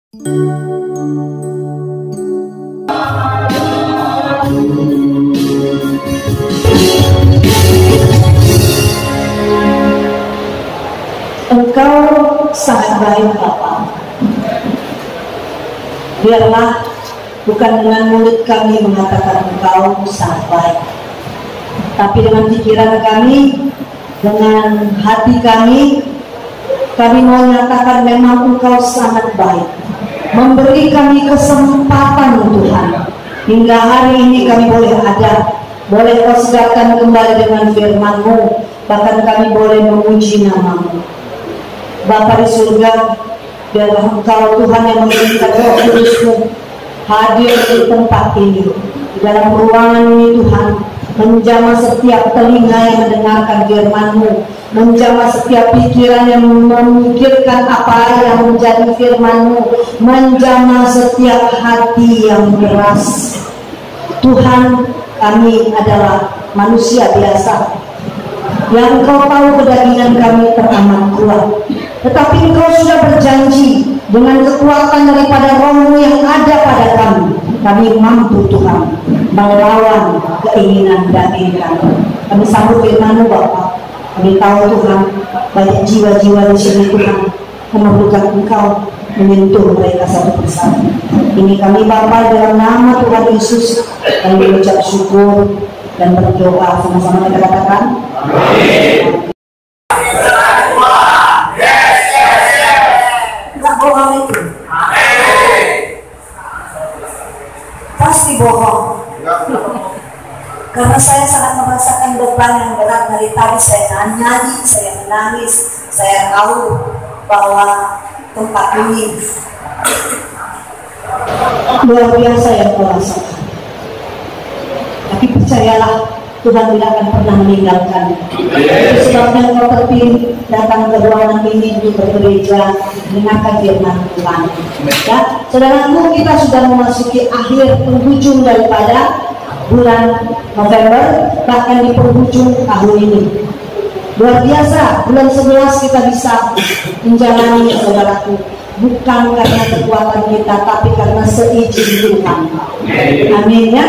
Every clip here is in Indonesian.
Engkau sangat baik Bapa. Biarlah bukan dengan mulut kami mengatakan Engkau sangat baik, tapi dengan pikiran kami, dengan hati kami mau nyatakan memang Engkau sangat baik. Memberi kami kesempatan Tuhan, hingga hari ini kami boleh ada, boleh Kau segarkan kembali dengan firman-Mu, bahkan kami boleh memuji nama-Mu. Bapa di surga, biarlah Engkau Tuhan yang mengirimkan Roh Kudus-Mu hadir di tempat ini, di dalam ruangan ini Tuhan, menjamah setiap telinga yang mendengarkan firman-Mu, menjamah setiap pikiran yang memikirkan apa yang menjadi firman-Mu, menjamah setiap hati yang keras. Tuhan, kami adalah manusia biasa yang Engkau tahu kedagingan kami teramat kuat, tetapi Engkau sudah berjanji dengan kekuatan daripada Roh-Mu yang ada pada kami mampu Tuhan melawan keinginan daging kami. Kami sambut firman-Mu Bapa. Kami tahu Tuhan, banyak jiwa-jiwa di sini Tuhan memerlukan Engkau menyentuh mereka satu persatu. Ini kami Bapa, dalam nama Tuhan Yesus kami mengucap syukur dan berdoa. Sama-sama kita katakan amin. Enggak bohong itu? Pasti bohong. Karena saya sangat merasakan beban yang berat dari tadi. Saya nyanyi, saya menangis, saya tahu bahwa tempat ini luar biasa yang kau rasakan. Tapi percayalah, Tuhan tidak akan pernah meninggalkan. Itu sebabnya kau terpilih datang ke ruangan ini untuk bergereja, mendengarkan firman Tuhan. Ya, saudaraku, kita sudah memasuki akhir penghujung daripada bulan November, bahkan di penghujung tahun ini. Luar biasa, bulan 11 kita bisa menjalani, saudaraku, bukan karena kekuatan kita, tapi karena seizin Tuhan. Amin ya.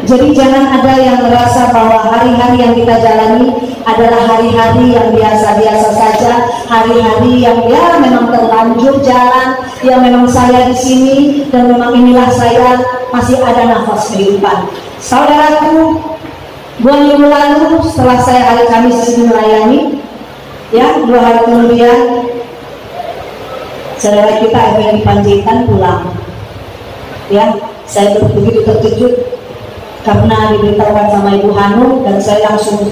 Jadi jangan ada yang merasa bahwa hari-hari yang kita jalani adalah hari-hari yang biasa-biasa saja, hari-hari yang ya memang terlanjur jalan, ya memang saya di sini dan memang inilah saya, masih ada nafas kehidupan. Saudaraku, 2 minggu lalu setelah saya hari Kamis di sini melayani, ya 2 hari kemudian saudara kita Effendi Panjaitan pulang. Ya, saya begitu terkejut karena diberitahukan sama Ibu Hanum, dan saya langsung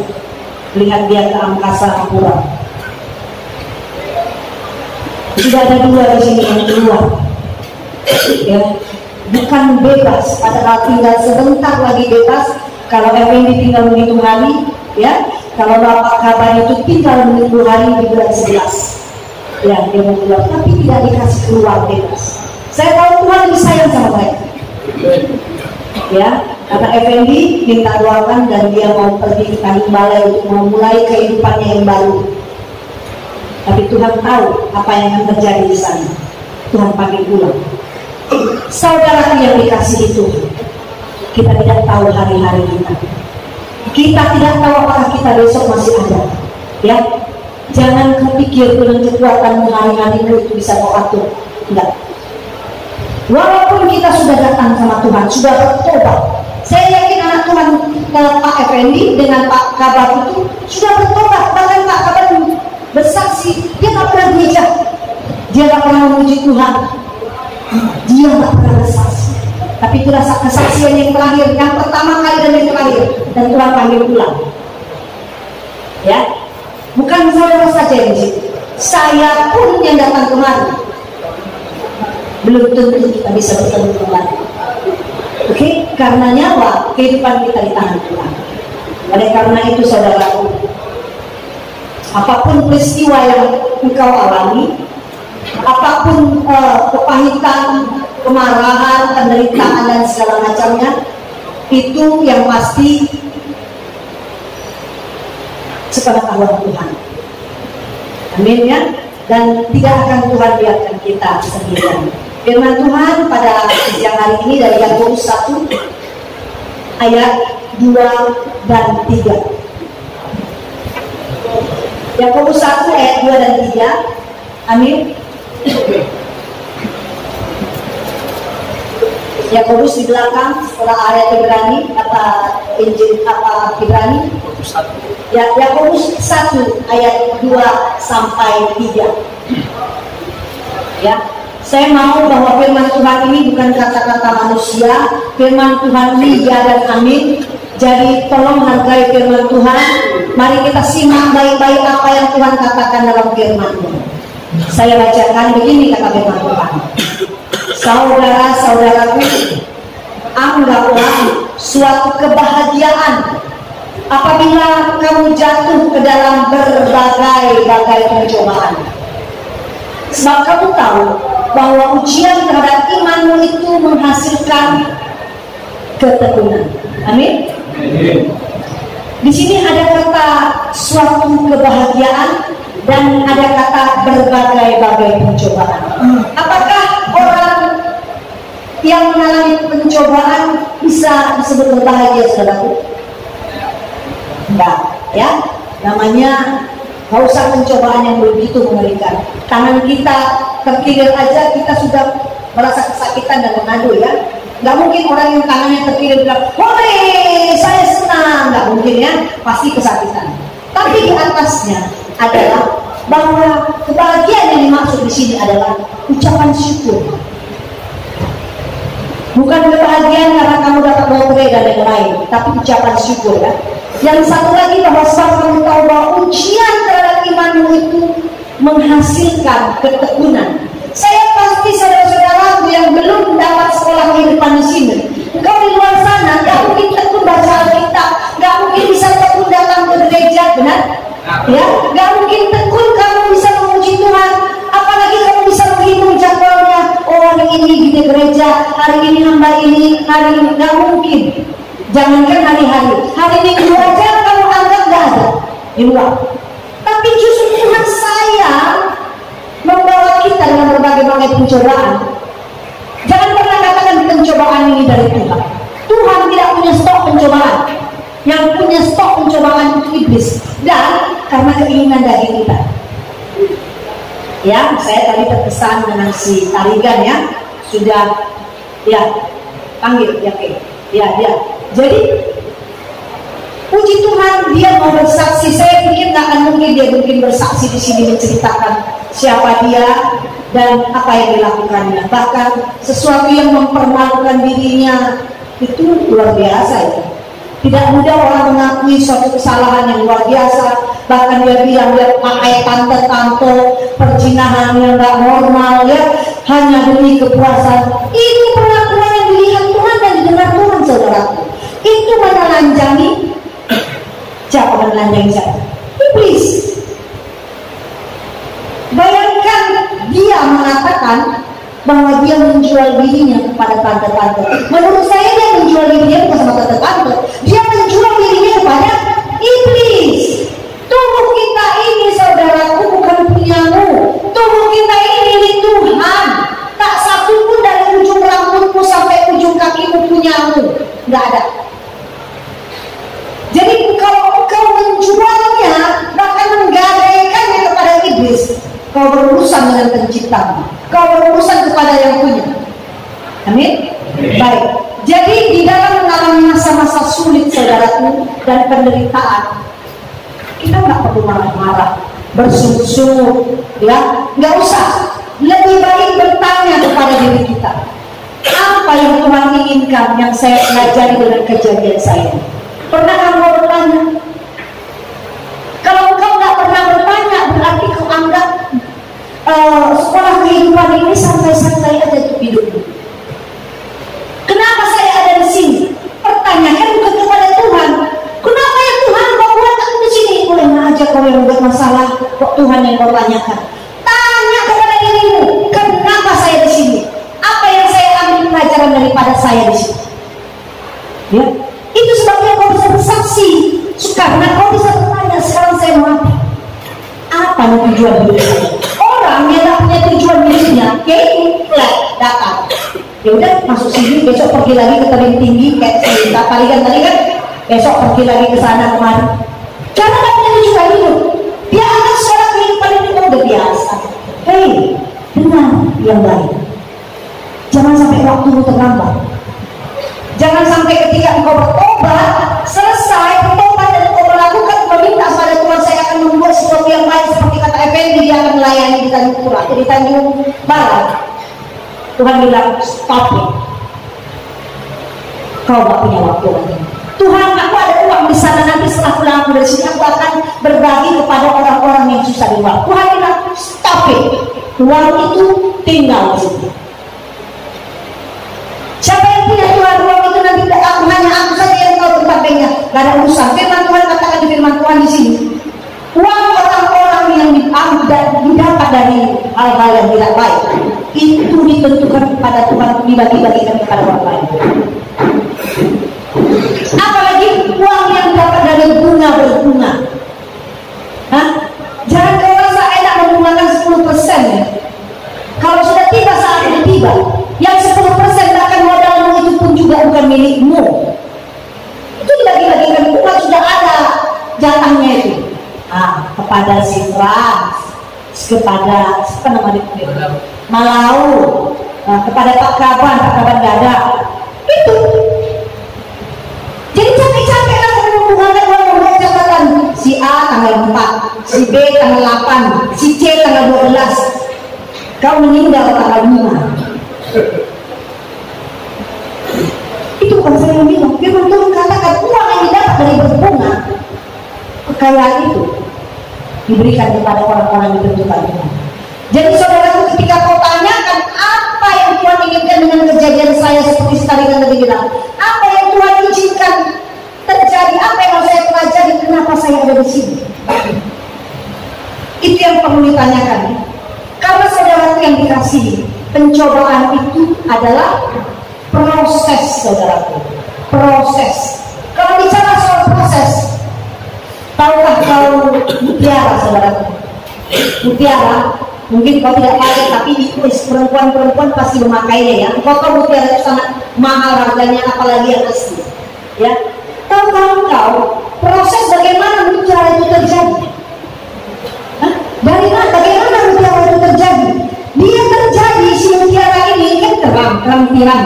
melihat dia ke angkasa Ampura. Sudah ada 2 di sini yang keluar. Ya, bukan bebas, padahal tinggal sebentar lagi bebas. Kalau Effendi tinggal menghitung hari, ya, kalau Bapak Kabar itu tinggal menghitung hari di bulan 11. Ya, dia mau keluar, tapi tidak dikasih keluar bebas. Saya tahu Tuhan lebih sayang sama mereka. Ya, kata Effendi minta doakan dan dia mau pergi ke Tanjung Balai untuk memulai kehidupannya yang baru. Tapi Tuhan tahu apa yang akan terjadi di sana. Tuhan panggil pulang. Saudara yang dikasih itu, kita tidak tahu hari-hari kita. Kita tidak tahu apakah kita besok masih ada. Ya, jangan kepikir dengan kekuatanmu hari-harimu itu bisa kau atur. Enggak. Walaupun kita sudah datang sama Tuhan, sudah bertobat. Saya yakin anak Tuhan Pak Effendi dengan Pak Kabar itu sudah bertobat. Bahkan Pak Kabar bersaksi, dia nggak pernah gereja, dia nggak pernah memuji Tuhan, dia nggak pernah bersaksi. Tapi itu rasa kesaksian yang terakhir, yang pertama kali dan yang terakhir, dan Tuhan panggil pulang. Ya, bukan saudara saja yang di situ, saya pun yang datang kemari. Belum tentu kita bisa bertemu kembali. Oke, karena nyawa kehidupan kita di tangan Tuhan. Oleh karena itu saudaraku, apapun peristiwa yang engkau alami, apapun kepahitan, kemarahan, penderitaan dan segala macamnya, itu yang pasti sepengetahuan Tuhan. Amin ya. Dan tidak akan Tuhan biarkan kita sendirian. Firman Tuhan pada siang hari ini dari Yakobus 1 ayat 2 dan 3. Yakobus 1 ayat 2 dan 3. Amin. Yakobus di belakang setelah ayat Ibrani apa Injil apa Ibrani. Ya, Yakobus 1 ayat 2 sampai 3. Ya, saya mau bahwa firman Tuhan ini bukan kata-kata manusia, firman Tuhan ini ya dan amin. Jadi tolong hargai firman Tuhan. Mari kita simak baik-baik apa yang Tuhan katakan dalam firman-Nya. Saya bacakan begini kata firman Tuhan. Saudara-saudaraku, anggaplah suatu kebahagiaan apabila kamu jatuh ke dalam berbagai-bagai pencobaan. Sebab kamu tahu bahwa ujian terhadap imanmu itu menghasilkan ketekunan. Amin. Di sini ada kata suatu kebahagiaan dan ada kata berbagai-bagai pencobaan. Apakah orang yang mengalami pencobaan bisa disebut berbahagia, saudaraku? Enggak, ya. Namanya gak usah pencobaan yang begitu mengerikan. Tangan kita terkilir aja kita sudah merasa kesakitan dan mengadu, ya. Gak mungkin orang yang tangannya terkilir bilang, "Hore, saya senang." Gak mungkin, ya. Pasti kesakitan. Tapi di atasnya adalah bahwa kebahagiaan yang dimaksud di sini adalah ucapan syukur. Bukan kebahagiaan karena kamu dapat lotre dan yang lain, tapi ucapan syukur, ya. Yang satu lagi bahwa sebab kamu tahu bahwa ujian terhadap imanmu itu menghasilkan ketekunan. Saya pasti saudara-saudara yang belum dapat sekolah kehidupan di sini, engkau di luar sana gak mungkin tekun baca Alkitab, gak mungkin bisa tekun datang ke gereja, benar? Ya, gak mungkin tekun kamu bisa memuji Tuhan, apalagi kamu bisa menghitung jadwalnya. Oh, hari ini di gereja, hari ini hamba ini, hari ini, gak mungkin. Jangankan hari Minggu aja kamu anggap gak ada di luar. Tapi justru Tuhan sayang membawa kita dalam berbagai-bagai pencobaan. Jangan pernah katakan pencobaan ini dari Tuhan. Tuhan tidak punya stok pencobaan. Yang punya stok pencobaan itu iblis, dan karena keinginan daging kita. Ya, saya tadi terkesan dengan si Tarigan, ya, sudah, ya, panggil, ya, oke, ya, dia. Jadi, puji Tuhan, dia mau bersaksi. Saya pikir nggak akan mungkin dia mungkin bersaksi di sini menceritakan siapa dia dan apa yang dilakukannya. Bahkan sesuatu yang mempermalukan dirinya itu luar biasa, ya. Tidak mudah orang mengakui suatu kesalahan yang luar biasa. Bahkan dia bilang dia pakai tante-tante, perzinahan yang nggak normal, ya, hanya demi kepuasan. Itu pengakuan yang dilihat Tuhan dan didengar Tuhan, saudaraku. Itu menelanjangi. Siapa menelanjangi siapa? Iblis. Bayangkan dia mengatakan bahwa dia menjual dirinya kepada tante-tante. Menurut saya dia menjual dirinya bukan sama tante-tante, dia menjual dirinya kepada iblis. Tubuh kita ini, saudaraku, bukan punyamu. Tubuh kita ini milik Tuhan. Tak satu pun dari ujung rambutmu sampai ujung kakimu punyamu, nggak ada. Jadi kalau kau menjualnya, bahkan menggadaikannya kepada iblis, kau berurusan dengan penciptamu. Kau berurusan kepada yang punya. Amin. Baik. Jadi di dalam mengalami masa-masa sulit, saudaraku, dan penderitaan, kita nggak perlu marah-marah, bersungut-sungut, ya, nggak usah. Lebih baik bertanya kepada diri kita, apa yang Tuhan inginkan yang saya pelajari dengan kejadian saya. Pernah kamu bertanya? Kalau engkau nggak pernah bertanya, berarti kau anggap sekolah kehidupan ini santai-santai aja untuk hidupmu. Kenapa saya ada di sini? Pertanyakan bukan kepada Tuhan. Kenapa ya Tuhan kau buat aku di sini? Boleh aja kau yang buat masalah, kok Tuhan yang kau tanyakan? Tanya kepada dirimu, kenapa saya di sini? Apa yang saya ambil pelajaran daripada saya di sini? Ya, itu sebabnya kau bisa bersaksi. Karena kau bisa bertanya, sekarang saya mau apa? Apa tujuan hidup saya? Orang yang tidak punya tujuan hidupnya, yaitu flat data. Ya udah masuk sini, besok pergi lagi ke tebing tinggi kayak cerita tadi kan, besok pergi lagi ke sana kemari. Karena katanya juga hidup, dia akan sholat kehidupan ini udah biasa. Hei, dengar yang baik. Jangan sampai waktumu terlambat. Jangan sampai ketika engkau bertobat, selesai bertobat dan engkau melakukan meminta pada Tuhan, saya akan membuat sesuatu yang baik seperti kata Effendi, dia akan melayani di Tanjung Pura, di Tanjung Barat. Tuhan bilang, stop it. Kau gak punya waktu lagi. Tuhan, aku ada uang di sana, nanti setelah pulang aku dari sini aku akan berbagi kepada orang-orang yang susah di luar. Tuhan bilang, stop it. Uang itu tinggal di situ. Siapa yang punya Tuhan, uang itu nanti hanya aku saja yang tahu tempat banknya. Gak ada urusan. Firman Tuhan katakan di firman Tuhan di sini, uang orang-orang yang didapat dari hal-hal yang tidak baik itu ditentukan kepada Tuhan, dibagi-bagikan kepada orang lain. Apalagi uang yang dapat dari bunga berbunga. Jangan kau rasa enak membungakan 10% ya. Kalau sudah tiba saatnya tiba, yang 10% bahkan modalmu itu pun juga bukan milikmu. Itu dibagi-bagikan, Tuhan sudah ada jatahnya itu. Kepada si Frans, kepada apa namanya Malau, kepada Pak Kaban Dada, itu. Jadi capek-capek lah menghubungkan uang catatan si A tanggal 4, si B tanggal 8, si C tanggal 12. Kau meninggal tanggal 5. Itu bukan saya yang bilang. Firman Tuhan katakan uang yang didapat dari berbunga, kekayaan itu diberikan kepada orang-orang yang ditentukan Tuhan. Jadi saudaraku, ketika kau tanyakan apa yang Tuhan inginkan dengan kejadian saya seperti tadi kan tadi bilang, apa yang Tuhan izinkan terjadi, apa yang harus saya pelajari, kenapa saya ada di sini? Itu yang perlu ditanyakan. Karena saudaraku yang dikasihi, pencobaan itu adalah proses, saudaraku. Proses. Kalau bicara soal proses, tahukah kau mutiara, saudaraku? Mutiara, mungkin kau tidak pakai, tapi perempuan-perempuan pasti memakainya ya. Kau tahu mutiara itu sangat mahal harganya, apalagi yang asli. Ya, tahukah kau proses bagaimana mutiara itu terjadi? Bagaimana mutiara itu terjadi? Dia terjadi, si mutiara ini kan terang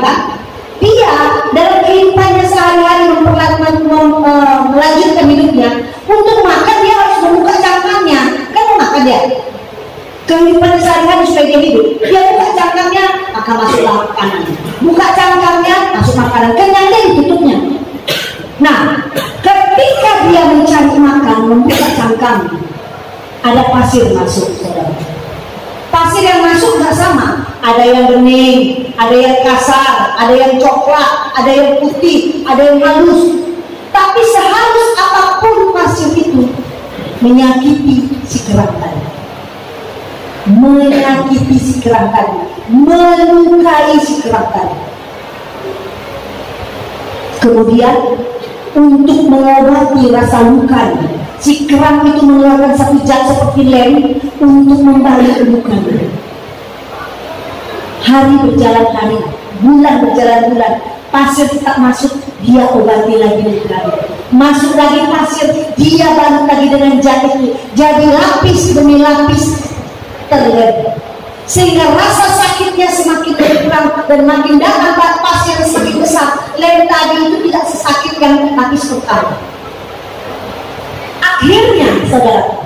kan? Dia dalam kehidupannya sehari-hari melanjutkan hidupnya. Untuk makan dia harus membuka cangkangnya, kan mau makan dia. Kehidupannya sehari-hari supaya dia hidup. Dia buka cangkangnya, maka masuklah makanan. Buka cangkangnya, masuk makanan. Kenyang dia ditutupnya. Nah, ketika dia mencari makan, membuka cangkangnya, ada pasir masuk, saudara. Pasir yang masuk nggak sama. Ada yang bening, ada yang kasar, ada yang coklat, ada yang putih, ada yang halus. Tapi sehalus apapun pasir itu menyakiti si kerang tadi, menyakiti si kerang tadi, melukai si kerang tadi. Kemudian untuk mengobati rasa lukanya, si kerang itu mengeluarkan satu zat seperti lem untuk membalik lukanya. Hari berjalan hari, bulan berjalan bulan, pasir tetap masuk, dia obati lagi lukanya. Masuk lagi pasir, dia balik lagi dengan zat itu. Jadi lapis demi lapis terlem, sehingga rasa sakitnya semakin berkurang dan makin datang pasir semakin besar. Lem tadi itu tidak sesakit yang lapis pertama. Akhirnya, saudara,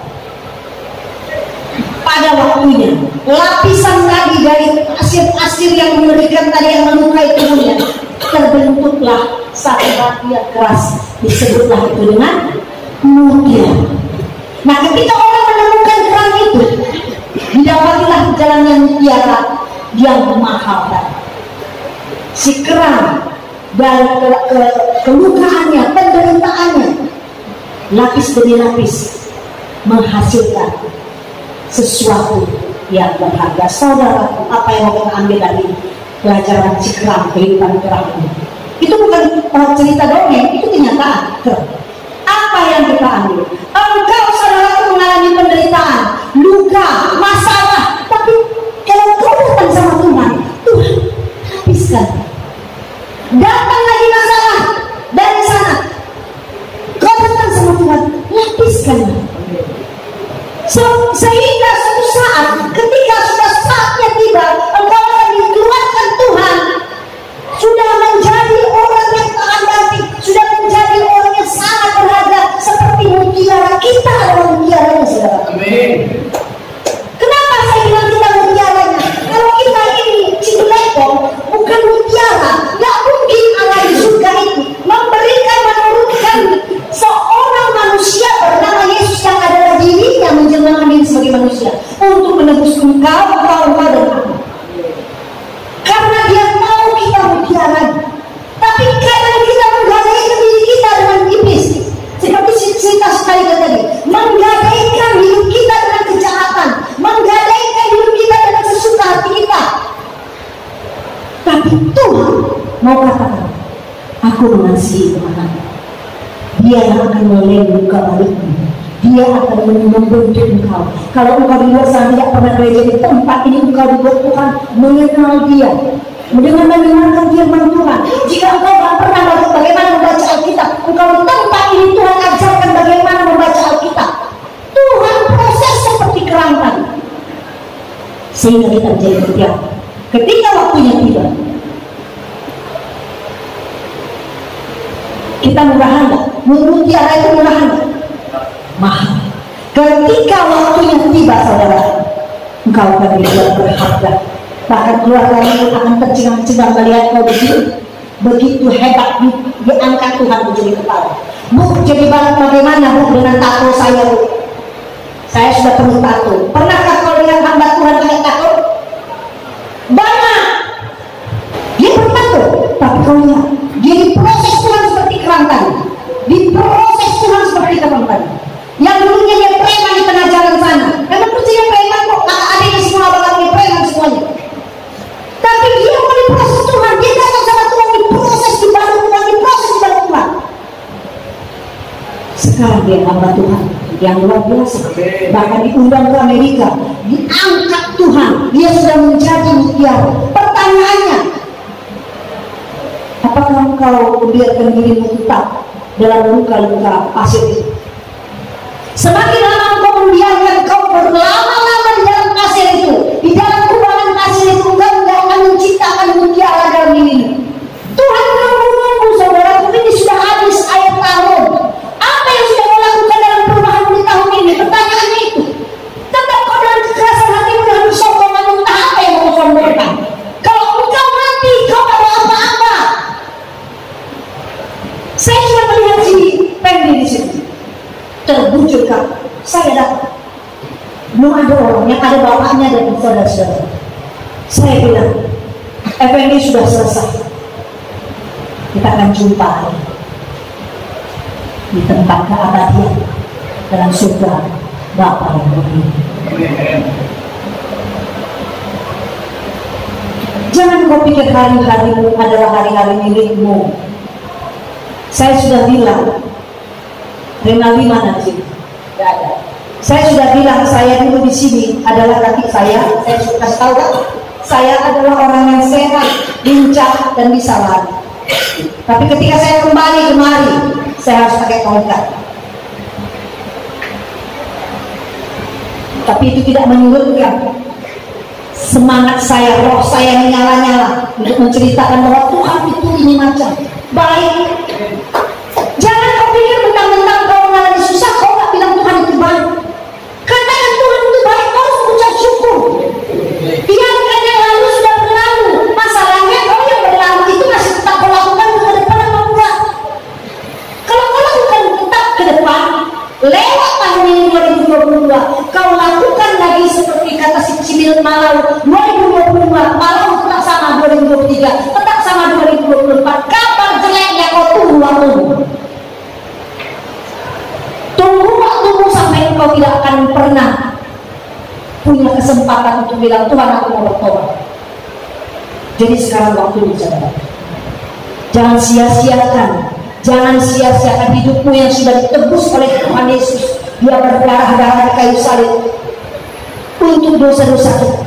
pada waktunya lapisan tadi dari pasir-pasir yang mengerikan tadi yang melukai tubuhnya terbentuklah satu batu yang keras, disebutlah itu dengan mutiara. Nah, ketika orang menemukan kerang itu, didapatilah jalannya mutiara yang mahal tadi. Si kerang dari kelukaannya, penderitaannya, lapis demi lapis menghasilkan sesuatu yang berharga. Saudara, apa yang mau kita ambil dari pelajaran si kerang, kehidupan kerang ini? Itu bukan cerita dongeng, itu kenyataan. Apa yang kita ambil? Engkau, saudara, mengalami penderitaan, luka, masalah, tapi kalau kau datang sama Tuhan, Tuhan, habis lapiskan. Datang lagi masalah dari sana, kau datang sama Tuhan, lapiskan. Sehingga suatu saat, ketika sudah saatnya tiba, engkau akan dikeluarkan Tuhan, sudah menjadi orang yang terhormati, sudah menjadi orang yang sangat berharga, seperti mutiara. Kita adalah mutiaranya, saudara. Amin. Kenapa saya bilang kita mutiaranya? Kalau kita ini cilepong, bukan mutiara, nggak mungkin Allah di surga itu memberikan, menurunkan seorang manusia bernama Yesus yang adalah dirinya menjelmakan diri sebagai manusia untuk menebus engkau dan aku. Karena dia tahu kita mutiara. Tapi kadang kita menggadaikan diri kita dengan iblis, seperti cerita sekali tadi, menggadaikan hidup kita dengan kejahatan, menggadaikan hidup kita dengan sesuka hati kita. Tapi Tuhan mau katakan, aku mengasihi anak. Dia yang akan melembut balikmu. Dia akan membentuk engkau. Kalau engkau di luar sana tidak pernah gereja di tempat ini, engkau dibuat Tuhan mengenal Dia, dengan mendengarkan firman Tuhan. Jika engkau tidak pernah bagaimana membaca Alkitab, engkau di tempat ini Tuhan ajarkan bagaimana membaca Alkitab. Tuhan proses seperti kerangka, sehingga kita menjadi mutiara. Ketika waktunya tiba, kita murahan nggak? Mutiara itu murahan nggak? Mahal. Ketika waktunya tiba, saudara, engkau akan dibuat berharga. Bahkan keluargamu akan tercengang-cengang melihat kau begitu hebat diangkat Tuhan menjadi kepala. Bu, jadi bagaimana Bu dengan tato saya, Bu? Saya sudah penuh tato. Pernahkah kau lihat hamba Tuhan pakai tato? Banyak. Dia bertato, tapi kau lihat dia diproses Tuhan seperti kerang tadi, diproses Tuhan seperti kerang tadi. Yang dulunya dia preman di tengah jalan sana, karena percaya preman kok, kakak adiknya semua bakal preman semuanya. Tapi dia mau diproses Tuhan, dia datang sama Tuhan, diproses di bawah Tuhan, diproses di bawah Tuhan. Sekarang dia hamba Tuhan yang luar biasa, bahkan diundang ke Amerika, diangkat Tuhan, dia sudah menjadi mutiara. Pertanyaannya, apakah engkau membiarkan dirimu tetap dalam luka-luka pasir itu? Semakin lama engkau membiarkan kau berlama-lama di dalam pasir itu, di dalam kubangan pasir itu, engkau tidak akan menciptakan mutiara dalam dirimu. Tuhan menunggu, saudara, ini sudah habis akhir tahun. Apa yang sudah kau lakukan dalam perubahan di tahun ini? Pertanyaannya itu. Tetap kau dalam kekerasan hatimu dengan kesombongan, entah apa yang kau sombongkan. Kalau engkau mati, kau tak ada apa-apa. Saya cuma melihat si Pendi di sini terbujurkan. Saya dapat, belum ada orang yang ada bapaknya dan saudara-saudara. Saya bilang, Effendi sudah selesai. Kita akan jumpa di tempat keabadian dalam surga Bapa yang mulia. Jangan kau pikir hari-harimu adalah hari-hari milikmu. Saya sudah bilang, Renali mana di sini? Tidak ada. Saya sudah bilang, saya dulu di sini adalah kaki saya. Saya sudah kasih tahu kan? Saya adalah orang yang sehat, lincah dan bisa lari. Tapi ketika saya kembali kemari, saya harus pakai tongkat. Tapi itu tidak menyurutkan semangat saya, roh saya menyala-nyala untuk menceritakan bahwa Tuhan itu ini macam baik. Jangan kau pikir mentang-mentang kau mengalami susah, kau gak bilang Tuhan itu baik. Katakan Tuhan itu baik, kau harus mengucap syukur. Biarkan yang lalu sudah berlalu. Masalahnya kau yang berlalu itu masih tetap kau lakukan ke depan apa enggak? Kalau kau lakukan tetap ke depan, lewat tahun ini 2022, kau lakukan lagi seperti kata si Cimil Malau 2022, Malau tetap sama 2023, tetap sama 2024. Kapan jeleknya kau tunggu waktumu? Tunggu waktumu sampai engkau tidak akan pernah punya kesempatan untuk bilang Tuhan aku mau bertobat. Jadi sekarang waktunya, saudara. Jangan sia-siakan, jangan sia-siakan hidupmu yang sudah ditebus oleh Tuhan Yesus. Dia berdarah-darah di kayu salib untuk dosa-dosa kita.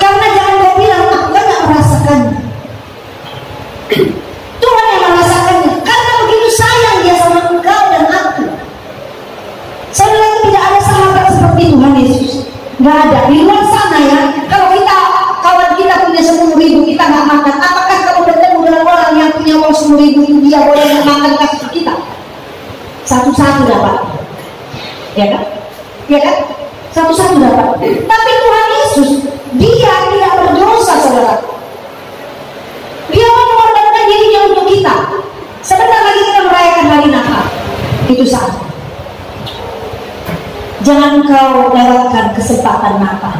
Karena jangan kau uang 10.000 itu dia boleh makan kaki kita? Satu-satu dapat, ya kan? Ya kan? Satu-satu dapat. Tapi Tuhan Yesus, dia tidak berdosa, saudara. Dia mau mengorbankan dirinya untuk kita. Sebentar lagi kita merayakan hari Natal. Itu saja. Jangan kau lewatkan kesempatan Natal.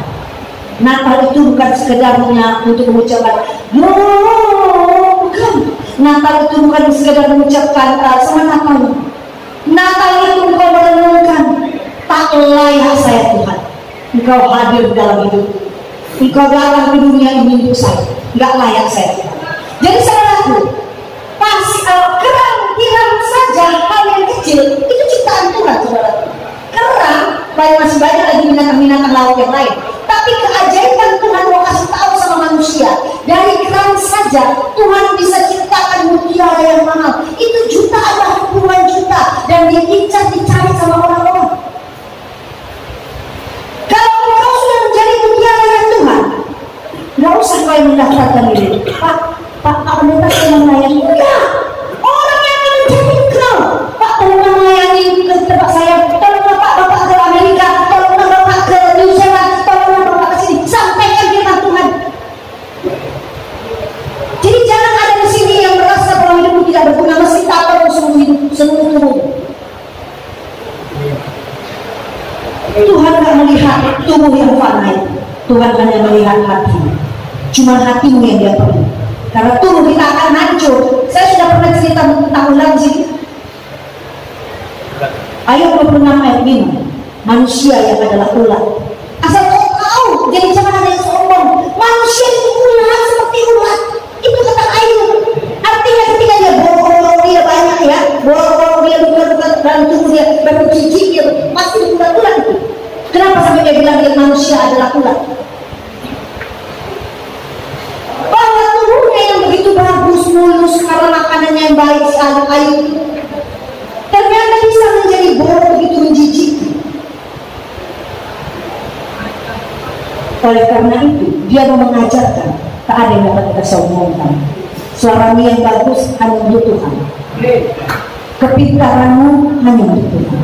Natal itu bukan sekedarnya untuk mengucapkan bukan. Natal itu bukan sekedar mengucapkan selamat Natal. Natal itu engkau merenungkan, tak layak saya Tuhan, engkau hadir dalam hidup, engkau datang ke dunia ini untuk saya, nggak layak saya Tuhan. Jadi saudaraku, pas kerang tiram saja hal yang kecil itu ciptaan Tuhan, saudaraku. Kerang, masih banyak lagi binatang-binatang laut yang lain. Tapi keajaiban Tuhan mau kasih tahu sama manusia, dari kerang saja Tuhan bisa ciptakan mutiara yang mahal. Itu jutaan, bahkan puluhan juta, dan diincar dicari sama orang-orang. Kalau engkau sudah menjadi mutiara yang Tuhan, nggak usah kau yang mendaftarkan diri. Pak pendeta saya melayani. Ya, orang yang menjadi engkau. Pak pendeta melayani ke tempat saya. Tolonglah Pak, Bapak ke Amerika. Tolonglah Bapak ke New Zealand. Tolonglah Bapak ke sini. Sampaikan firman Tuhan. Jadi jangan ada di sini yang merasa bahwa hidupmu tidak berguna, mesti tahu seluruh hidup, seluruh tubuh. Tuhan tidak melihat tubuh yang fana itu. Tuhan hanya melihat hati. Cuma hatimu yang dia perlu. Karena tubuh kita akan hancur. Saya sudah pernah cerita tentang ulang sini. Ayat 26 ayat 5. Manusia yang adalah ular. Asal kau tahu, jadi jangan ada yang sombong. Manusia itu ular seperti ular. Itu kata Ayub. Artinya ketika dia borok dia banyak ya, borok dia luka-luka dalam tubuh dia, berjijik dia, pasti ular-ular itu. Kenapa sampai dia bilang dia manusia adalah ular? Bahwa tubuhnya yang begitu bagus, mulus, karena makanannya yang baik, si anak Ayub, ternyata bisa menjadi borok begitu menjijik. Oleh karena itu, dia mau mengajarkan, tak ada yang dapat kita sombongkan. Suaramu yang bagus hanya untuk Tuhan. Kepintaranmu hanya untuk Tuhan.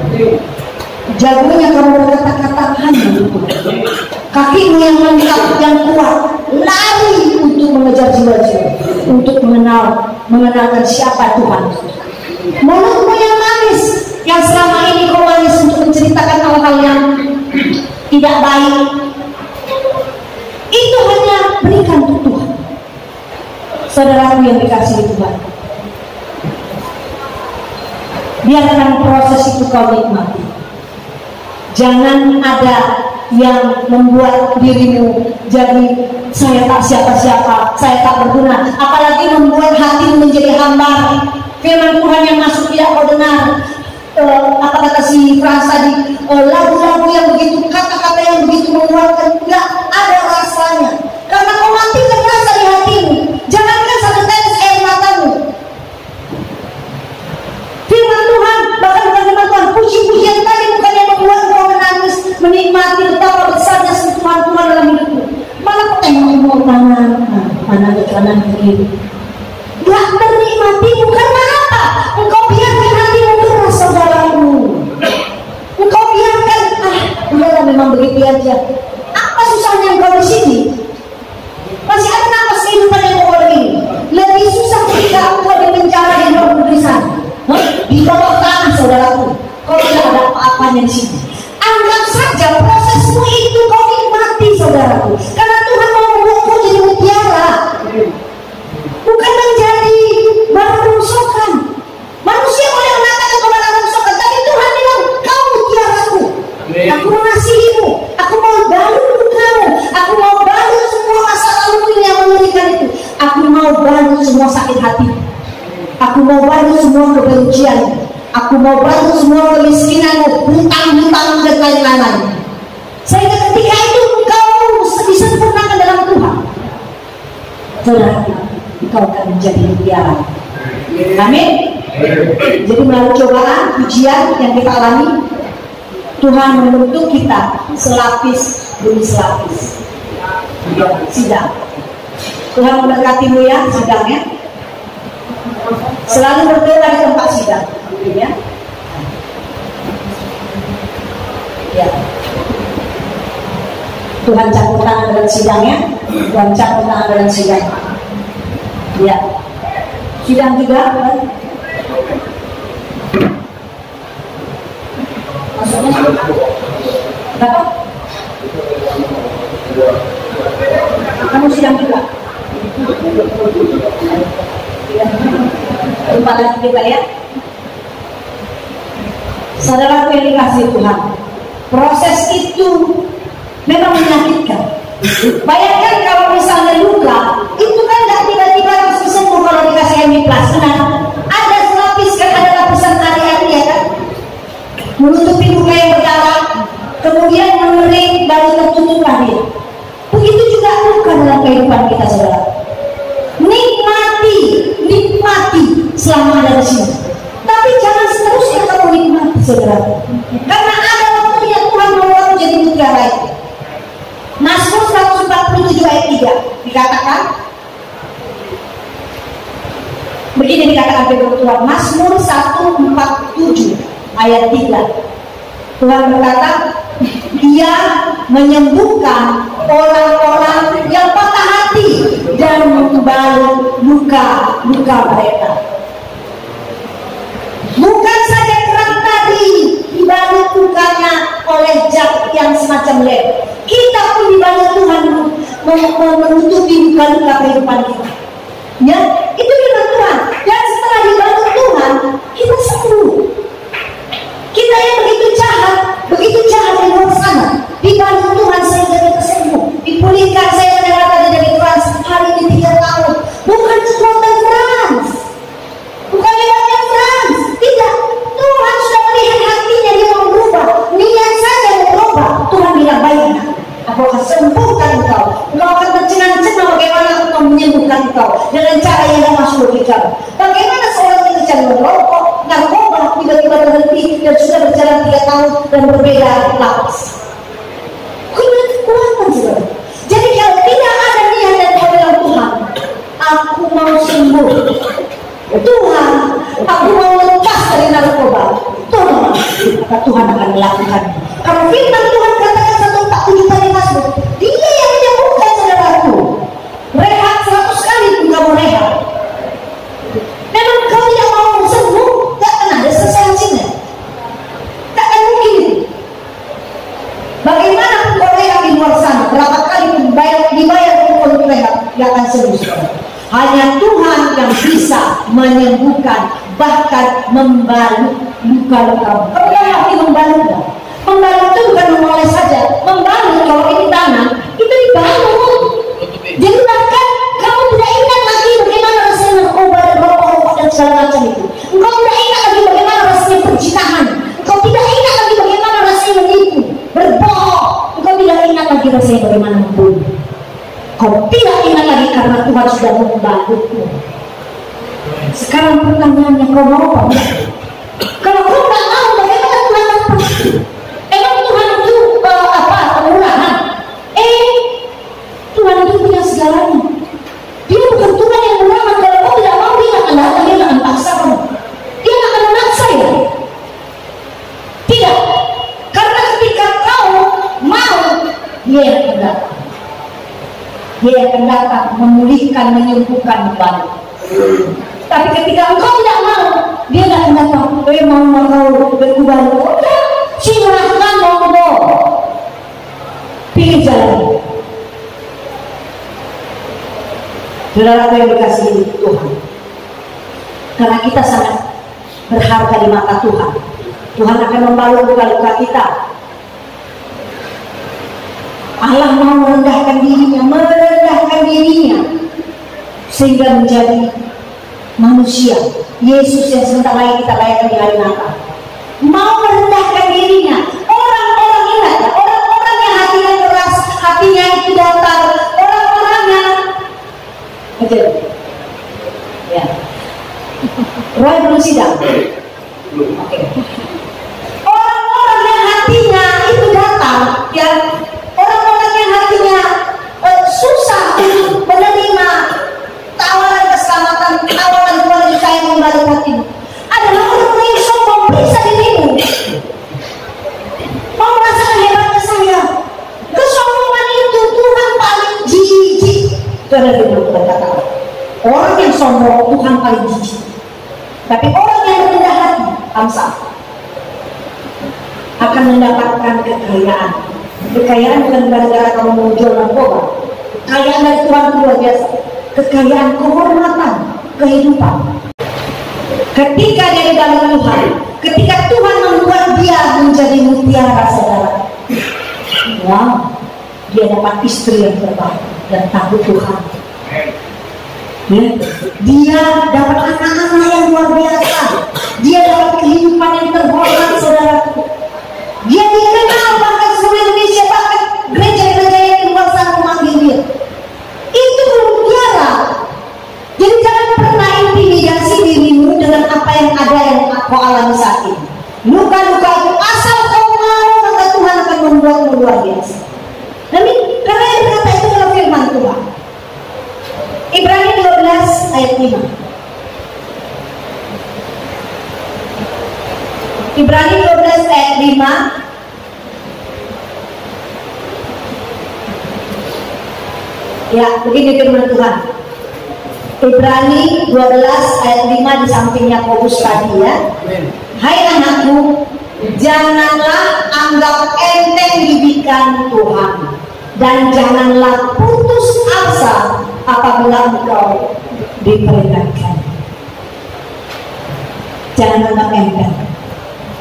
Jagonya kamu berkata-kata hanya untuk Tuhan. Kakimu yang lengkap, yang kuat, lari untuk mengejar jiwa-jiwa, untuk mengenalkan siapa Tuhan. Mulutmu yang manis, yang selama ini kau manis untuk menceritakan hal-hal yang tidak baik, itu hanya berikan untuk Tuhan. Saudaraku yang dikasihi Tuhan, biarkan proses itu kau nikmati. Jangan ada yang membuat dirimu jadi saya tak siapa-siapa, saya tak berguna, apalagi membuat hatimu menjadi hambar. Firman Tuhan yang masuk tidak kau dengar. Apa kata si Frans tadi, lagu-lagu yang begitu, kata-kata yang begitu menguatkan, nggak ada rasanya. Karena kau matikan rasa di hatimu. Jangankan satu tetes air matamu. Firman Tuhan, bahkan bukan firman Tuhan, puji-pujian tadi bukan yang membuat kau menangis, menikmati betapa besarnya sentuhan Tuhan dalam hidupmu. Malah kau tengok tangan, mana ke kanan ke kiri. Gak menikmati karena apa? Engkau biarkan hatimu keras, saudaraku. Engkau biarkan, udahlah memang begitu aja. Apa susahnya engkau di sini? Masih ada nafas kehidupan yang kau ini. Lebih susah ketika engkau di penjara yang bertulisan di bawah tanah, saudaraku. Kau tidak ada apa-apanya di sini. Anggap saja prosesmu itu kau nikmati, saudaraku. Karena Tuhan mau membuat kau jadi mutiara, bukan menjadi barang rongsokan. Manusia boleh mengatakan kau barang rongsokan, tapi Tuhan bilang kau mutiaraku. Aku mengasihimu, aku mau bantu kamu, aku mau bantu semua masa lalu yang mengerikan itu. Aku mau bantu semua sakit hati, aku mau bantu semua kebencian, aku mau bantu semua kemiskinanmu, hutang-hutang dan lain-lain. Sehingga ketika itu kau disempurnakan dalam Tuhan, saudara, engkau akan menjadi mutiara. Amin. Jadi melalui cobaan, ujian yang kita alami, Tuhan membentuk kita selapis demi selapis. Sidang. Tuhan memberkatimu ya sidangnya. Selalu berdoa di tempat sidang, ya. Ya. Tuhan campur tangan dalam sidangnya, Tuhan campur tangan dalam sidang. Ya. Sidang juga, maksudnya berapa? Kamu sidang juga? Lupa lagi kita ya. Saudaraku yang dikasihi Tuhan, proses itu memang menyakitkan. Bayangkan kalau misalnya luka, itu kan gak tiba-tiba langsung sembuh kalau dikasih hemiplas. Ada selapiskan, ada lapisan hari-hari ya kan, menutupi luka yang berdarah, kemudian mengering, baru tertutup lagi. Begitu juga luka dalam kehidupan kita, saudara. Nikmati selama ada di sini. Tapi jangan seterusnya kamu nikmati, saudara. Karena ada waktunya Tuhan mau kamu jadi mutiara itu. Mazmur 147 ayat 3 dikatakan, begini dikatakan firman Tuhan, Mazmur 147 ayat 3. Tuhan berkata, Dia menyembuhkan orang-orang yang patah hati dan membalut luka-luka mereka. Bukan saja kerang tadi dibalut lukanya oleh zat yang semacam lem, kita pun dibalut Tuhan menutupi luka-luka kehidupan kita. Ya, itu firman Tuhan. Dan setelah dibalut Tuhan, kita sembuh. Kita yang begitu jahat di luar sana, dibalut Tuhan sehingga kita sembuh, dipulihkan saya dari rata dari Tuhan hari ini 3 tahun. Bukan kekuatan Frans, bukan hebatnya Frans, tidak. Tuhan sudah melihat hatinya, dia mau berubah, niat saja mau berubah. Tuhan bilang, baik, aku akan sembuhkan engkau. Engkau akan tercengang-cengang bagaimana aku menyembuhkan engkau dengan cara yang tidak masuk logika. Bagaimana seorang itu cari merokok, narkoba, tiba-tiba berhenti dan sudah berjalan 3 tahun dan berbeda lapas. Kekuatan saudara. Jadi kalau tidak ada niat dan kehendak Tuhan, aku mau sembuh. Tuhan, aku mau lepas dari narkoba. Tolong, maka Tuhan akan melakukan. Kalau firman Tuhan katakan 147 tadi Mazmur, Dia yang menyembuhkan saudaraku. Rehat 100 kali pun kamu rehat. Memang kau tidak mau sembuh, tak akan ada sensasinya. Tak akan mungkin. Bagaimana pun kau rehat di luar sana, berapa kali pun dibayar untuk rehat, dia akan sembuh. Hanya Tuhan yang bisa menyembuhkan, bahkan membalut luka-luka. Kau tidak ngerti membalut gak? Membalut itu bukan memoles saja. Membalut, kalau ini tangan, itu dibalut. Jadi bahkan kamu tidak ingat lagi bagaimana rasanya narkoba dan rokok dan segala macam itu. Engkau tidak ingat lagi bagaimana rasanya perzinahan. Engkau tidak ingat lagi bagaimana rasanya menipu, berbohong. Engkau tidak ingat lagi rasanya bagaimana membunuh. Kau tidak ingat lagi karena Tuhan sudah membalutmu. Sekarang pertanyaannya, kau mau apa? Kalau kau tidak mau, bagaimana Tuhan apa? Emang Tuhan itu pemurahan? Tuhan itu punya segalanya. Dia bukan Tuhan yang murahan. Kalau kau tidak mau, Dia akan datang, Dia akan paksa kamu. Dia akan memaksa ya? Tidak. Karena ketika kau mau, Dia akan datang. Dia akan datang memulihkan, menyembuhkan kembali. Tapi ketika engkau tidak mau, Dia tidak akan datang. Mau berubah. Udah, silahkan monggo. Pilih jalan. Saudara yang dikasihi Tuhan, karena kita sangat berharga di mata Tuhan, Tuhan akan membalut luka-luka kita. Allah mau merendahkan dirinya sehingga menjadi manusia. Yesus yang sebentar lagi kita layakkan di hari Natal mau merendahkan dirinya. Orang-orang ingat ya, orang-orang yang hatinya keras, hatinya itu datar, orang-orang yang ya, Roy belum sidang. Oke. Orang-orang yang hatinya itu datar, yang orang-orang yang hatinya susah untuk menerima tawaran keselamatan, tawaran keluarga yang kembali saat ini adalah orang yang sombong. Periksa dirimu. Mau merasakan hebatnya saya? Kesombongan itu Tuhan paling jijik. Itu ada di buku kata-kata. Orang yang sombong Tuhan paling jijik. Tapi orang yang rendah hati, Amsal, akan mendapatkan kekayaan. Kekayaan bukan gara-gara kamu menjual narkoba. Kekayaan dari Tuhan itu luar biasa. Kekayaan kehormatan, kehidupan. Ketika dia di dalam Tuhan, ketika Tuhan membuat dia menjadi mutiara, saudara, wow, dia dapat istri yang terbaik dan takut Tuhan. Ya. Dia dapat anak-anak yang luar biasa. Dia dapat kehidupan yang terhormat, saudara. Dia dikenal bahkan seluruh Indonesia, bahkan gereja-gereja yang di luar sana memanggil dia. Itu mutiara. Jadi jangan pernah intimidasi dirimu dengan apa yang ada yang kau alami saat ini. Luka-luka itu asal kau mau, maka Tuhan akan membuatmu luar biasa. Tapi karena yang berkata itu adalah firman Tuhan. Ibrani 12 ayat 5. Ibrani 12 ayat 5. Ya, begini firman Tuhan. Ibrani 12 ayat 5 di sampingnya Yakobus tadi ya. Hai anakku, janganlah anggap enteng didikan Tuhan, dan janganlah putus asa apabila engkau diperingatkan. Jangan anggap enteng,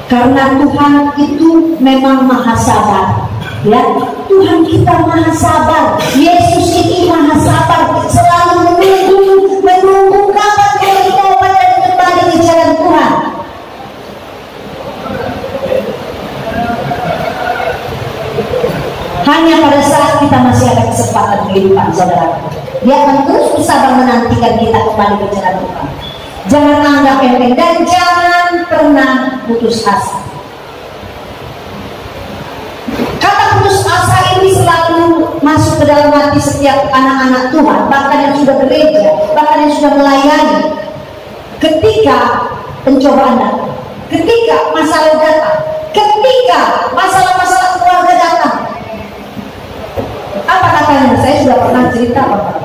karena Tuhan itu memang maha sabar. Ya, Tuhan kita maha sabar. Yesus ini maha sabar, selalu menunggu kapan dia bertobat dan kembali ke jalan Tuhan. Hanya pada saat kita masih ada kesempatan kehidupan, saudara, dia akan terus bersabar menantikan kita kembali ke jalan Tuhan. Jangan anggap enteng dan jangan pernah putus asa. Kata putus asa ini selalu masuk ke dalam hati setiap anak-anak Tuhan, bahkan yang sudah gereja, bahkan yang sudah melayani. Ketika pencobaan datang, ketika masalah datang, ketika masalah-masalah keluarga datang, apa katanya? Saya sudah pernah cerita apa?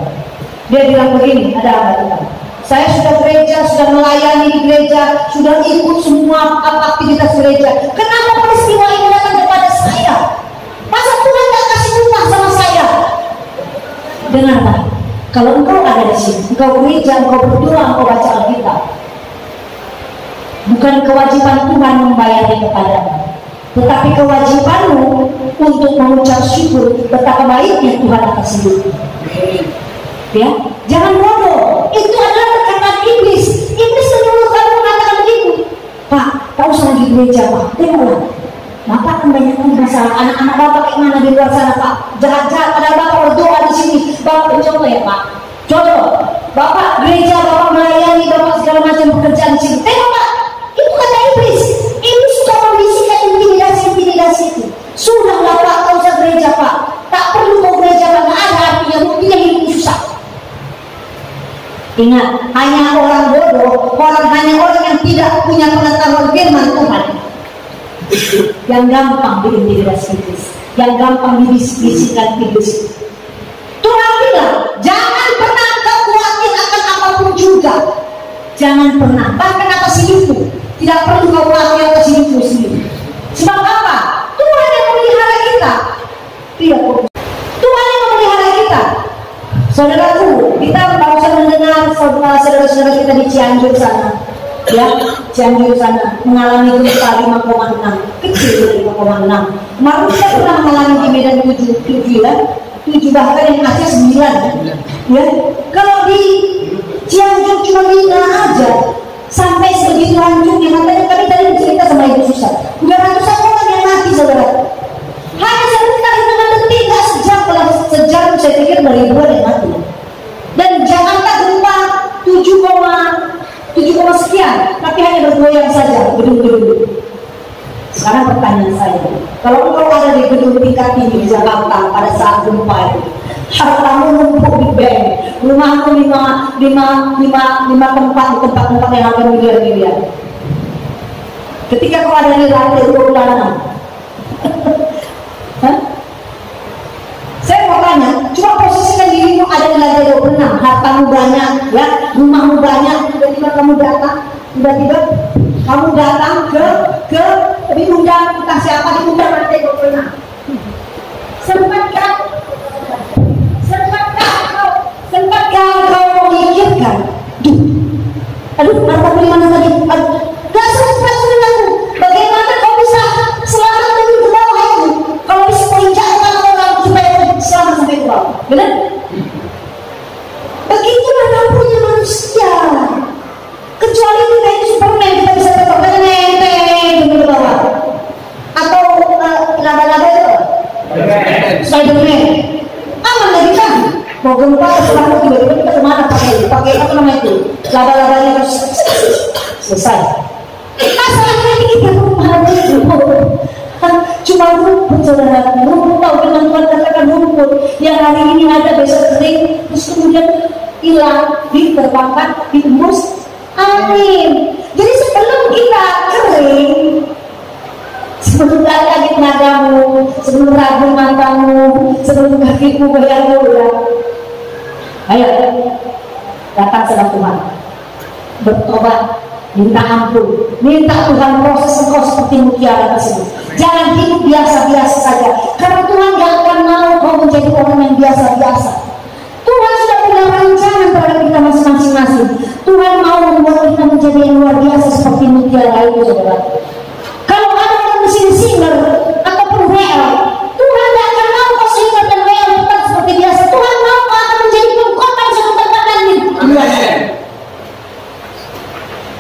Dia bilang begini, ada apa Tuhan? Saya sudah gereja, sudah melayani di gereja, sudah ikut semua aktivitas gereja. Kenapa peristiwa ini datang kepada saya? Masa Tuhan tak kasih upah sama saya? Dengarlah, kalau engkau ada di sini, engkau gereja, engkau berdoa, engkau baca Alkitab, bukan kewajiban Tuhan membayarnya kepadamu, tetapi kewajibanmu untuk mengucap syukur betapa baiknya Tuhan atas hidupmu. Ya, jangan bodoh. Itu adalah perkataan iblis. Iblis menyuruh kamu mengatakan begitu. Pak, kau usah di gereja, Pak. Tengoklah, Bapak kan banyak masalah. Anak-anak Bapak kayak mana di luar sana, Pak? Jahat-jahat. Padahal Bapak berdoa di sini. Bapak contoh ya, Pak. Contoh, Bapak gereja, Bapak melayani, Bapak segala macam pekerjaan di sini. Tengok, Pak. Itu kata iblis. Iblis suka membisikkan intimidasi itu. Sudahlah, Pak, kau usah gereja, Pak. Tak perlu kau gereja, Pak. Nggak ada artinya. Buktinya hidup susah. Ingat, hanya orang bodoh, hanya orang yang tidak punya pengetahuan firman Tuhan yang gampang diintimidasi iblis, yang gampang dibisik-bisikkan iblis. Tuhan bilang, jangan pernah kau khawatir akan apapun juga. Jangan pernah, bahkan atas hidupmu. Tidak perlu kau khawatir atas hidupmu sendiri. Sebab apa? Tuhan yang memelihara kita. Tidak perlu. Tuhan yang memelihara kita. Saudaraku, kita barusan mendengar saudara-saudara kita di Cianjur sana, ya, Cianjur sana mengalami gempa 5,6, kecil dari 5,6. Kemarin kita pernah mengalami di Medan 7 ya, 7 bahkan yang Aceh 9 ya. Kalau di Cianjur cuma 5 aja, sampai sebegitu hancurnya. Makanya kami tadi cerita sama Ibu Susan, udah ratusan orang yang mati, saudara. Hanya sebentar hitungan detik, nggak sejam, kalau sejam saya pikir 2.000 yang mati. Dan Jakarta gempa 7,7 sekian, tapi hanya bergoyang saja gedung-gedung. Sekarang pertanyaan saya, kalau engkau ada di gedung tingkat tinggi di Jakarta pada saat gempa itu, hartamu numpuk di bank, rumahku lima tempat yang harga miliar. Ketika kau ada di lantai 26. Saya mau tanya, coba posisikan dirimu ada di lantai 26, hartamu banyak, ya, rumahmu banyak, tiba-tiba kamu datang ke diundang, entah siapa diundang lantai 26. Sempatkah kau memikirkan, harta beli mana tadi? Gak sempat dengan aku. Bagaimana kau bisa selamat dari ke bawah itu? Kalau bisa kau injakkan orang supaya selamat sampai ke bawah, benar? Begitulah nampunya manusia. Kecuali kita ini Superman, kita bisa tetap nenteng ke bawah. Atau laba-laba itu, Spiderman, aman lagi kan? Mau gempa selalu tiba-tiba kita kemana pakai apa namanya itu? Laba-labanya harus selesai. Masalahnya ini kita menghadapi rumput. Cuma rumput, saudara. Rumput, tahu dengan Tuhan katakan rumput yang hari ini ada besok kering, terus kemudian hilang, diterbangkan, ditembus angin. Jadi sebelum kita kering, sebelum lagi tenagamu, sebelum ragu matamu, sebelum kakimu goyang-goyang, ayo datang sama Tuhan, bertobat, minta ampun, minta Tuhan proses engkau seperti mutiara tersebut. Jangan hidup biasa-biasa saja, karena Tuhan gak akan mau kau menjadi orang yang biasa-biasa. Tuhan sudah punya rencana terhadap kita masing-masing. Tuhan mau membuat kita menjadi yang luar biasa seperti mutiara itu, saudara. Kalau ada orang mesin singer ataupun WL, Tuhan gak akan mau kau singer dan WL tetap seperti biasa. Tuhan mau kau akan menjadi pengkotak satu tempat langit.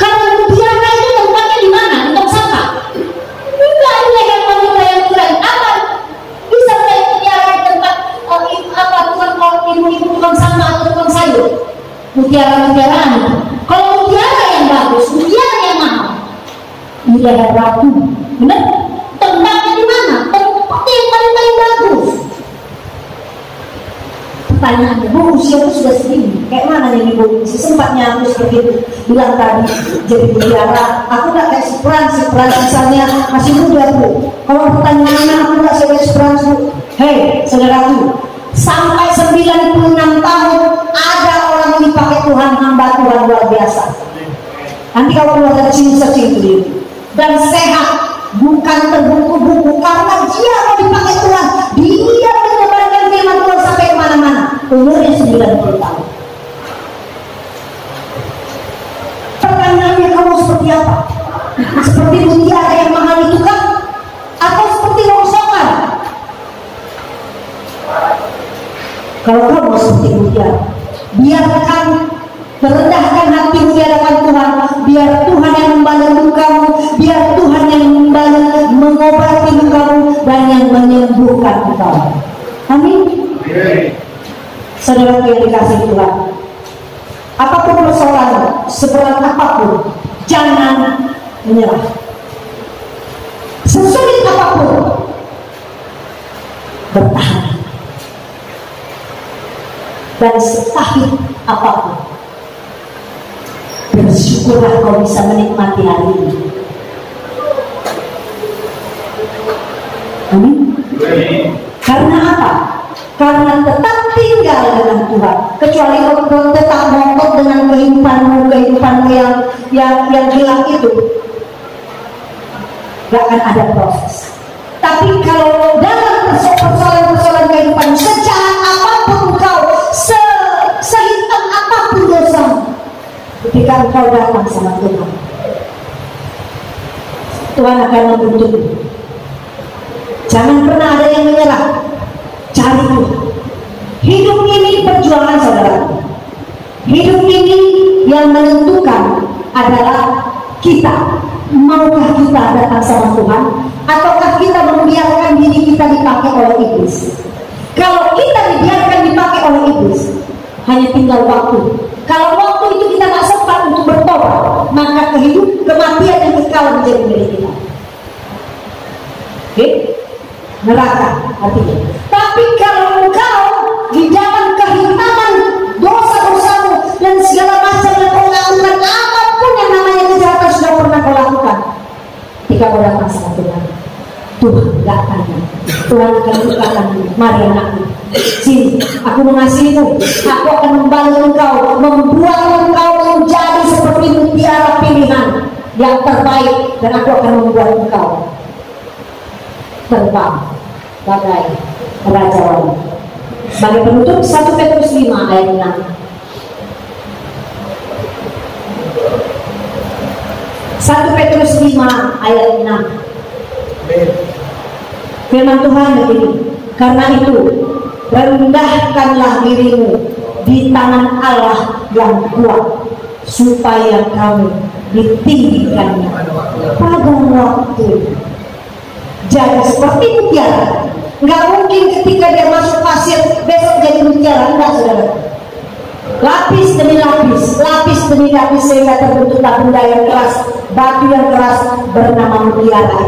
Kalau mutiara itu tempatnya di mana? Untuk sampah? Enggak, ini yang wanita yang keren. Apa? Bisa menjadi mutiara di tempat ibu-ibu tukang sampah atau tukang sayur? Mutiara-mutiaraan. Kalau mutiara yang bagus, mutiara yang mahal, mutiara ratu, benar? Tempatnya di mana? Tempat yang paling bagus. Pertanyaannya, Bu, usiaku sudah segini, kayak mana nih Bu? Sempatnya aku seperti itu bilang tadi, jadi mutiara. Aku gak kayak si Pran misalnya masih muda Bu. Kalau pertanyaannya aku gak kayak si Pran Bu. Hei, saudaraku, sampai 96 tahun ada orang yang dipakai Tuhan, hamba Tuhan luar biasa. Nanti kalau keluar dari sini searching itu dan sehat, bukan terbungku-bungku, karena dia mau dipakai Tuhan. Dia menyebarkan firman Tuhan sampai kemana-mana. Umurnya 90 tahun. Pertanyaannya, kamu seperti apa? Seperti mutiara yang mahal itu kah? Atau seperti rongsokan? Kalau kamu seperti mutiara, biarkan merendahkan hatimu di hadapan Tuhan. Biar Tuhan yang membalas lukamu, biar Tuhan yang mengobati lukamu dan yang menyembuhkan lukamu. Amin. Saudara yang dikasih Tuhan, apapun persoalan, seberat apapun, jangan menyerah. Sesulit apapun, bertahan. Dan sepahit apapun, bersyukurlah kau bisa menikmati hari ini. Amin. Karena apa? Karena tetap tinggal dengan Tuhan. Kecuali kau tetap ngotot dengan kehidupanmu yang gelap itu, gak akan ada proses. Tapi kalau dalam persoalan kehidupan, sejahat apapun kau, sehitam apapun dosa, ketika engkau datang sama Tuhan, Tuhan akan membentukmu. Jangan pernah ada yang menyerah. Cari Tuhan. Hidup ini perjuangan, saudara. Hidup ini yang menentukan adalah kita. Maukah kita datang sama Tuhan, ataukah kita membiarkan diri kita dipakai oleh iblis? Kalau kita dibiarkan dipakai oleh iblis, hanya tinggal waktu. Kalau waktu itu kita tak sempat untuk bertobat, maka kematian yang kekal menjadi milik kita. Oke? Neraka artinya. Tapi kalau engkau di dalam kehitaman dosa Tuhan akan bukakan, mari anakku, sini, aku mengasihimu, aku akan membantu engkau, membuat engkau menjadi seperti mutiara pilihan yang terbaik, dan aku akan membuat engkau terbang bagai raja wali. Sebagai penutup, 1 Petrus 5 ayat 6. 1 Petrus 5 ayat 6. Firman Tuhan begini, karena itu rendahkanlah dirimu di tangan Allah yang kuat, supaya kamu ditinggikannya pada waktu. Jadi seperti mutiara, nggak mungkin ketika dia masuk pasir besok jadi mutiara, enggak saudara. Lapis demi lapis, lapis demi lapis, sehingga terbentuklah benda yang keras, batu yang keras bernama mutiara.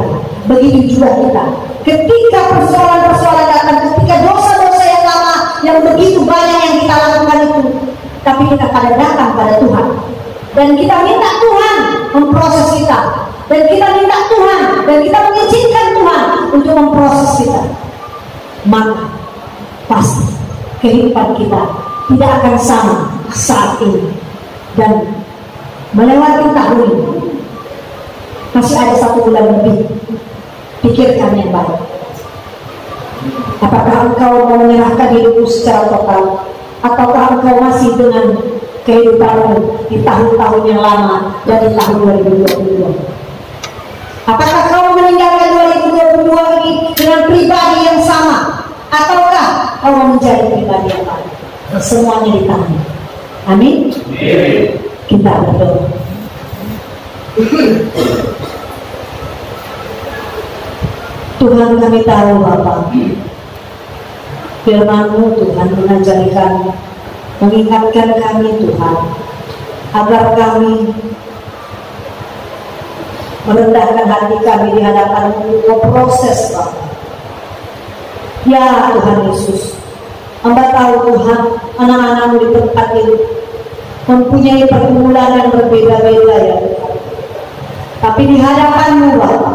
Begitu juga kita. Ketika persoalan-persoalan datang, ketika dosa-dosa yang lama yang begitu banyak yang kita lakukan itu, tapi kita pada datang pada Tuhan, dan kita minta Tuhan memproses kita, dan kita minta Tuhan, dan kita mengizinkan Tuhan untuk memproses kita, maka pasti kehidupan kita tidak akan sama saat ini. Dan melewati tahun ini masih ada 1 bulan lebih. Pikirkan yang baik. Apakah engkau mau menyerahkan hidupmu secara total, ataukah engkau masih dengan kehidupanmu di tahun-tahun yang lama dan di tahun 2022? Apakah kau meninggalkan 2022 ini dengan pribadi yang sama, ataukah kau menjadi pribadi yang baik? Semuanya di tangan. Amin. Kita berdoa. Tuhan, kami tahu Bapa, firman-Mu Tuhan mengajari kami, mengingatkan kami Tuhan, agar kami merendahkan hati kami di hadapan-Mu, memproses Bapa. Ya Tuhan Yesus, Hamba tahu Tuhan, anak-anak-Mu di tempat ini mempunyai pergumulan yang berbeda-beda ya Tuhan. Tapi di hadapan-Mu Bapa,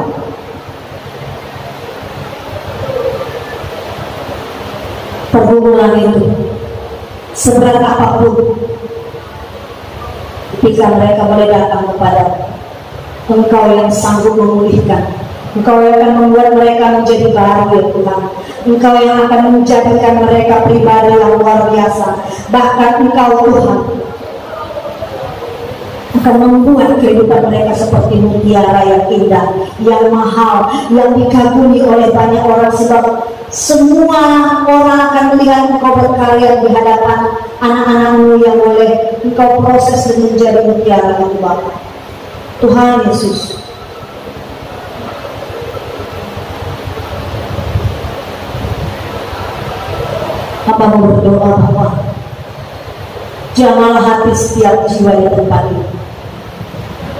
pergumulan itu seberat apapun, ketika mereka boleh datang kepada Engkau yang sanggup memulihkan, Engkau yang akan membuat mereka menjadi baru ya Tuhan. Engkau yang akan menjadikan mereka pribadi yang luar biasa. Bahkan Engkau Tuhan akan membuat kehidupan mereka seperti mutiara yang indah, yang mahal, yang dikagumi oleh banyak orang, sebab semua orang akan melihat Engkau berkarya di hadapan anak-anak-Mu yang boleh Engkau proses dan menjadi mutiara itu Bapa. Tuhan Yesus, Hamba berdoa Bapa, jamahlah hati setiap jiwa di tempat ini.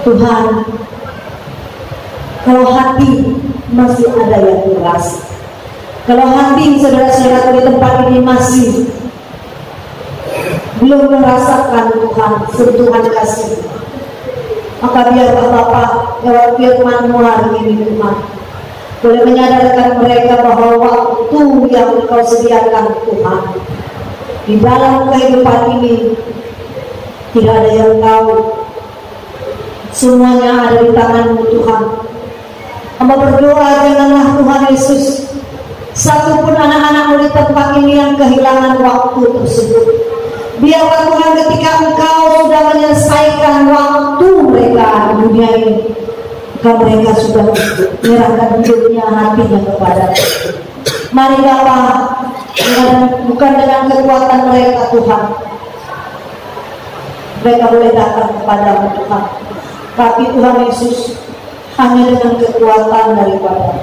Tuhan, kalau hati masih ada yang keras, kalau hati saudara-saudara di tempat ini masih belum merasakan Tuhan sentuhan kasih, maka biarlah Bapa lewat firman-Mu hari ini Tuhan boleh menyadarkan mereka bahwa waktu yang Engkau sediakan Tuhan di dalam kehidupan ini tidak ada yang tahu. Semuanya ada di tangan-Mu Tuhan. Hamba berdoa, janganlah Tuhan Yesus satupun anak-anak-Mu di tempat ini yang kehilangan waktu tersebut. Biarlah Tuhan ketika Engkau sudah menyelesaikan waktu mereka di dunia ini, maka mereka sudah menyerahkan hidupnya, hatinya kepada. Mari Bapa, bukan dengan kekuatan mereka Tuhan, mereka boleh datang kepada-Mu Tuhan, tapi Tuhan Yesus hanya dengan kekuatan daripada.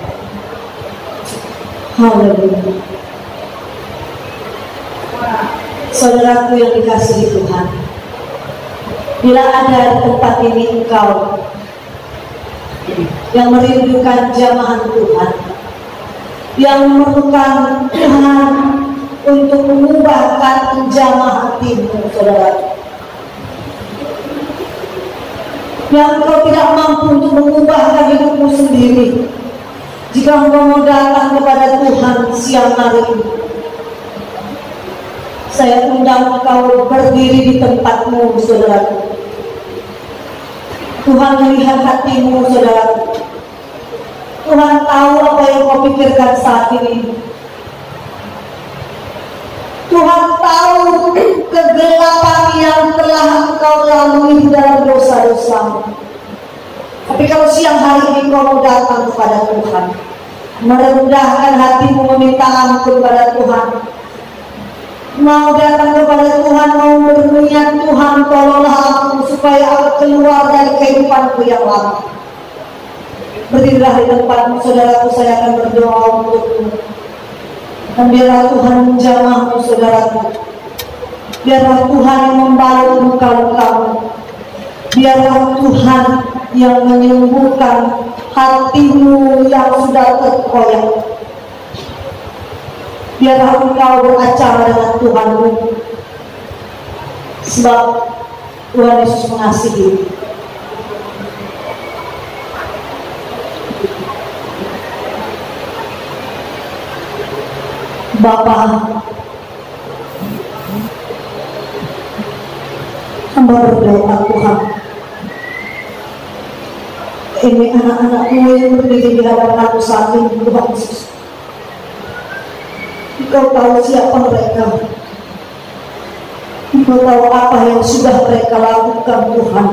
Haleluya. Saudaraku yang dikasihi Tuhan, bila ada di tempat ini engkau yang merindukan jamahan Tuhan, yang memerlukan Tuhan untuk mengubahkan jamaah hatimu, saudara, yang engkau tidak mampu untuk mengubahkan hidupmu sendiri, Jika engkau mau datang kepada Tuhan siang hari ini, saya undang engkau berdiri di tempatmu, saudaraku. Tuhan melihat hatimu, saudaraku. Tuhan tahu apa yang kau pikirkan saat ini. Tuhan tahu kegelapan yang telah engkau lalui dalam dosa-dosamu. Tapi kalau siang hari ini kau mau datang kepada Tuhan, merendahkan hatimu, meminta ampun kepada Tuhan, mau datang kepada Tuhan, mau berniat, Tuhan tolonglah aku supaya aku keluar dari kehidupanku yang lama. Berdirilah di tempatmu, saudaraku, saya akan berdoa untukmu. Dan biarlah Tuhan menjamahmu, saudaraku. Biarlah Tuhan yang membalut luka-lukamu. Biarlah Tuhan yang menyembuhkan hatimu yang sudah terkoyak. Biarlah engkau beracara dengan Tuhanmu, sebab Tuhan Yesus mengasihi. Bapa, hamba berdoa Tuhan, ini anak-anakmu yang berdiri di hadapan saat ini, Tuhan Yesus. Engkau tahu siapa mereka. Engkau tahu apa yang sudah mereka lakukan, Tuhan.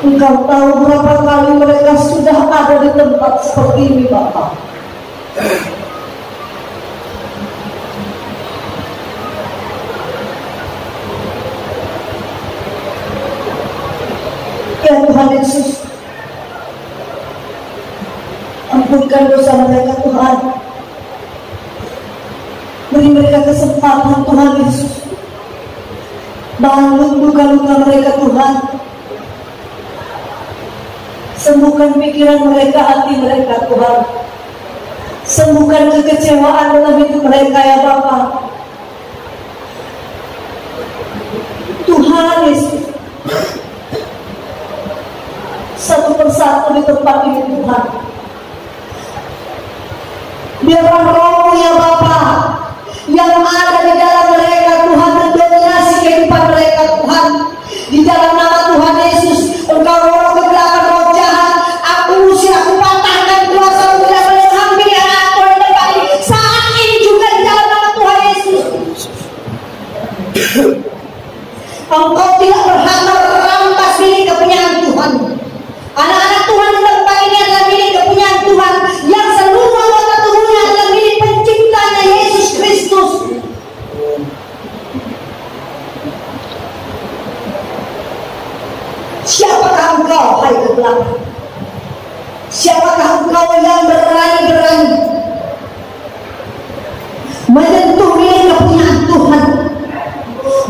Engkau tahu berapa kali mereka sudah ada di tempat seperti ini, Bapak. Ya Tuhan Yesus, ampunkan dosa mereka, Tuhan. Beri mereka kesempatan, Tuhan Yesus. Balut luka-luka mereka, Tuhan. Sembuhkan pikiran mereka, hati mereka, Tuhan. Sembuhkan kekecewaan dalam hidup mereka, ya Bapa. Tuhan Yesus, satu persatu di tempat ini, Tuhan. Biarlah Roh-Mu, ya Bapa, yang ada di dalam mereka, Tuhan, mendominasi kehidupan mereka, Tuhan. Di dalam nama Tuhan Yesus, Engkau roh kegelapan, roh jahat, aku usir, aku patahkan kuasa-Mu tidak boleh hampiri anak-Mu di tempat ini. Saat ini juga di dalam nama Tuhan Yesus. Engkau tidak berhak merampas milik kepunyaan Tuhan. Anak-anak Tuhan di tempat ini adalah milik kepunyaan Tuhan, yang seluruh anggota tubuhnya adalah milik penciptanya, Yesus Kristus. Siapakah engkau, hai kegelapan? Siapakah engkau yang berani-berani menyentuh milik kepunyaan Tuhan?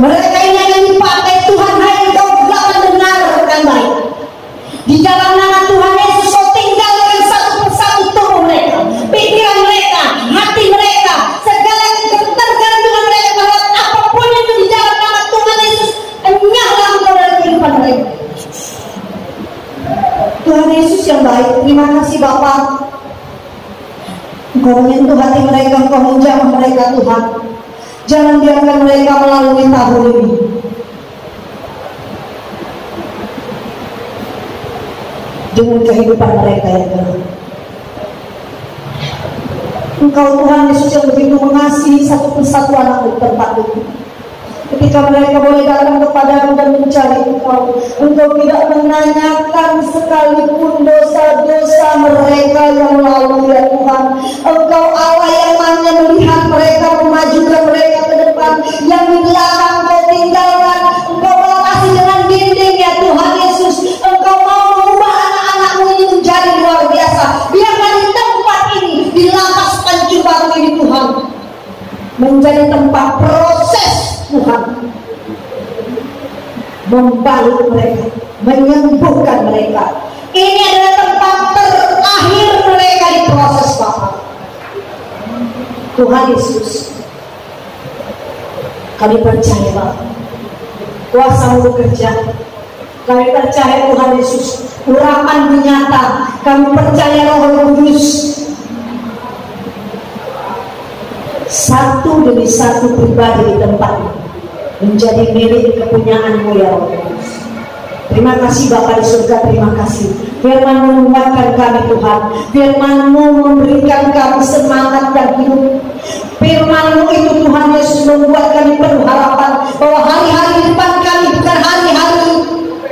Mereka ini yang dipakai Tuhan, hai engkau kegelapan, dengarkan baik. Di dalam nama Tuhan Yesus, kau tinggalkan satu persatu tubuh mereka, pikiran mereka, hati mereka, segala ketergantungan mereka terhadap apapun itu di dalam nama Tuhan Yesus. Enyahlah engkau dari kehidupan mereka. Tuhan Yesus yang baik, terima kasih Bapa. Engkau menyentuh hati mereka, engkau menjamah mereka, Tuhan. Jangan biarkan mereka melalui tahun ini. Dengan kehidupan mereka yang gelap. Engkau Tuhan Yesus yang begitu mengasihi satu persatu anak di tempat ini. Ketika mereka boleh datang kepadamu dan mencari Engkau, Engkau tidak menanyakan sekalipun dosa-dosa mereka yang lalu, ya Tuhan. Engkau Allah yang hanya melihat mereka, memajukan mereka ke depan, yang di belakang Engkau tinggalkan. Engkau melapasi dengan dinding, ya Tuhan Yesus. Engkau mau mengubah anak-anakmu ini menjadi luar biasa. Biarlah di tempat ini, di lapas Pancur ini, Tuhan, menjadi tempat proses Tuhan, membalut mereka, menyembuhkan mereka. Ini adalah tempat terakhir mereka di proses, Bapak. Tuhan Yesus, kami percaya Bapak, kuasa-Mu bekerja. Kami percaya Tuhan Yesus, urapan nyata. Kami percaya Roh Kudus satu demi satu pribadi di tempat ini menjadi milik kepunyaanmu ya Roh Kudus. Terima kasih Bapa di surga, terima kasih. Firman menguatkan kami Tuhan, Firman-Mu memberikan kami semangat dan hidup. Firman-Mu itu Tuhan Yesus membuat kami penuh harapan bahwa hari-hari di depan kami bukan hari-hari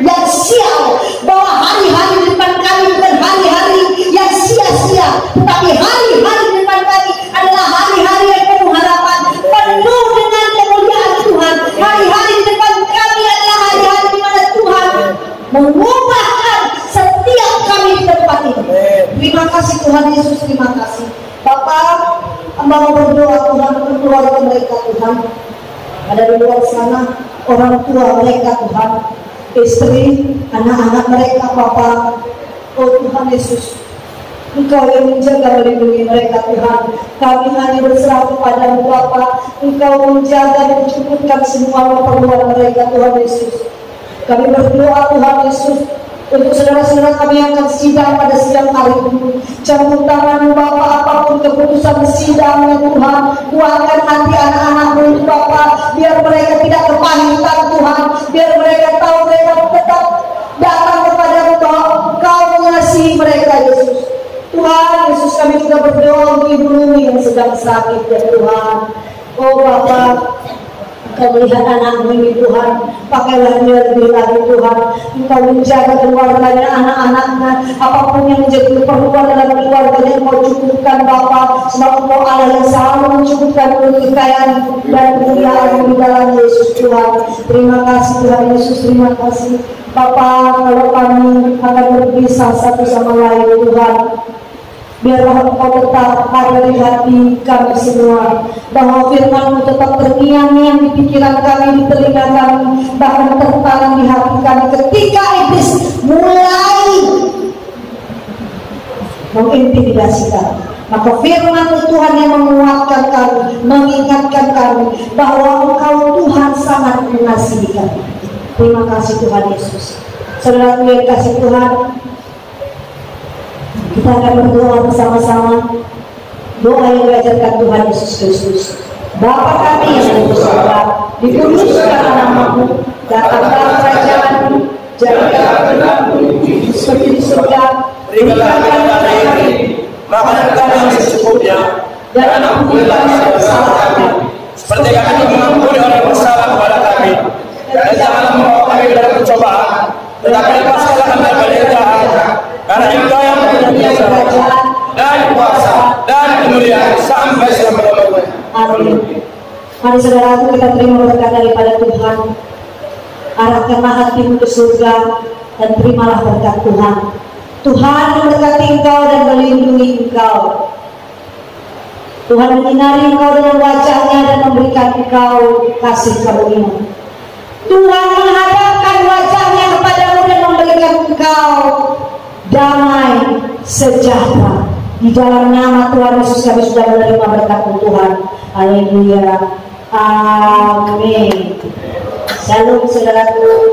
yang sial, bahwa hari-hari di depan kami bukan hari-hari yang sia-sia, tetapi hari-hari di depan kami adalah hari-hari yang penuh harapan, penuh dengan kemuliaan Tuhan. Hari-hari di depan kami adalah hari-hari di mana Tuhan mengubahkan setiap kami di tempat ini. Terima kasih Tuhan Yesus, terima kasih Bapa. Hamba mau berdoa Tuhan untuk keluarga mereka Tuhan. Ada di luar sana orang tua mereka Tuhan, istri, anak-anak mereka Bapa. Oh Tuhan Yesus, Engkau yang menjaga melindungi mereka Tuhan. Kami hanya berserah kepada-Mu Bapa. Engkau menjaga dan mencukupkan semua keperluan mereka Tuhan Yesus. Kami berdoa Tuhan Yesus untuk saudara-saudara kami yang akan sidang pada siang hari ini. Campur tangan-Mu Bapa, apapun keputusan sidangnya Tuhan, kuatkan hati anak-anak-Mu itu Bapa, biar mereka tidak kepahitan Tuhan, biar mereka tahu mereka tetap datang kepada-Mu bahwa Engkau mengasihi mereka Yesus. Tuhan Yesus, kami juga berdoa untuk ibu Rumi yang sedang sakit ya Tuhan. Oh Bapa, Engkau melihat anak-Mu ini Tuhan, pakailah dia lebih lagi Tuhan. Engkau menjaga keluarganya, anak-anaknya, apapun yang menjadi keperluan dalam keluarganya Engkau cukupkan Bapa. Sebab Engkau Allah yang selalu mencukupkan kekayaan dan kemuliaan di dalam Yesus Tuhan. Terima kasih Tuhan Yesus, terima kasih Bapa. Kalau kami akan berpisah satu sama lain Tuhan, biarlah Engkau tetap ada di hati kami semua, bahwa Firman-Mu tetap terngiang-ngiang di pikiran kami, di telinga kami, bahkan tertanam di hati kami ketika iblis mulai mengintimidasi kami. Maka Firman-Mu Tuhan yang menguatkan kami, mengingatkan kami bahwa Engkau Tuhan sangat mengasihi kami. Terima kasih Tuhan Yesus. Saudara yang kasih Tuhan, kita akan berdoa bersama-sama doa yang diajarkan Tuhan Yesus Kristus. Bapa kami yang ada di surga, dikuduskan nama-Mu, datanglah kerajaan-Mu, jadilah kehendak-Mu seperti di surga. Berikanlah kami hari ini makanan kami yang secukupnya, dan ampunilah kesalahan kami, seperti kami mengampuni orang yang bersalah kepada kami. Dan janganlah membawa kami dalam pencobaan, tetapi lepaskanlah kami dari yang jahat. Karena Engkau yang mempunyai kerajaan dan kuasa dan kemuliaan sampai selama-lamanya. Amin. Mari saudaraku kita terima berkat daripada Tuhan. Arahkanlah hatimu ke surga dan terimalah berkat Tuhan. Tuhan mendekati engkau dan melindungi engkau. Tuhan menyinari engkau dengan wajahnya dan memberikan engkau kasih karunia. Tuhan menghadapkan wajahnya kepadamu dan memberikan engkau damai sejahtera. Di dalam nama Tuhan Yesus kami sudah menerima berkat Tuhan. Haleluya. Amin. Shalom saudaraku.